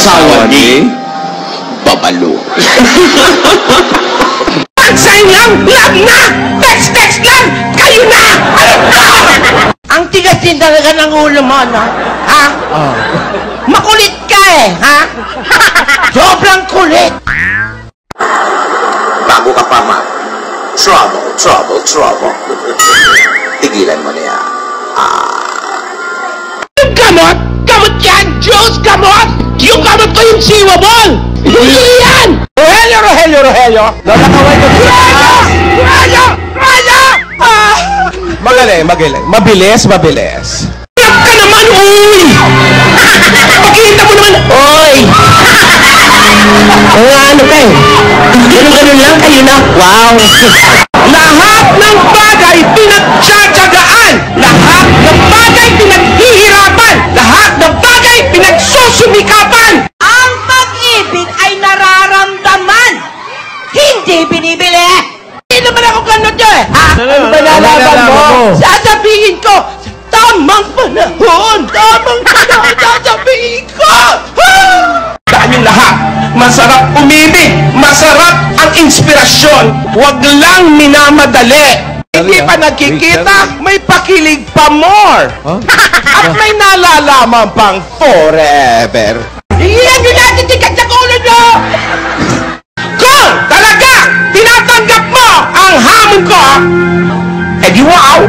asawa ni Babalo. Sign lang! Love na! Text lang! Kayo na! Ang tigas din talaga ng ulo mo, no? Ha? Makulit ka eh, ha? Sobrang kulit! Bago ka pa, ma. Trouble. Tigilan mo na yan. Gamot? Gamot yan! Diyos, gamot! Yung gamot ko yung siwabol! Hindi yan! Rogelio! Lalakaway ko. Rogelio! Magaling. Mabilis. Anak ka naman, uy! Pakita mo naman, uy! Ano ka eh? Ganun lang kayo na. Wow! Lahat ng bagay pinagtsatsagaan! Lahat ng bagay pinaghihirapan! Lahat ng bagay pinagsusumikapan! Ang pag-ibig ay nararamdaman, hindi binibili. Hindi naman ako ganun nyo eh! Ha? Ano ba nalaman mo? Sasabihin ko! Tamang panahon! Sasabihin ko! Dahil yung lahat, masarap umibig, masarap ang inspirasyon, huwag lang minamadali. Hindi pa nagkikita, may pakilig pa more. At may nalalaman pang forever. Iyan nyo natin tikat sa ulo nyo! Kung talaga tinatanggap mo ang hamon ko, edi wow!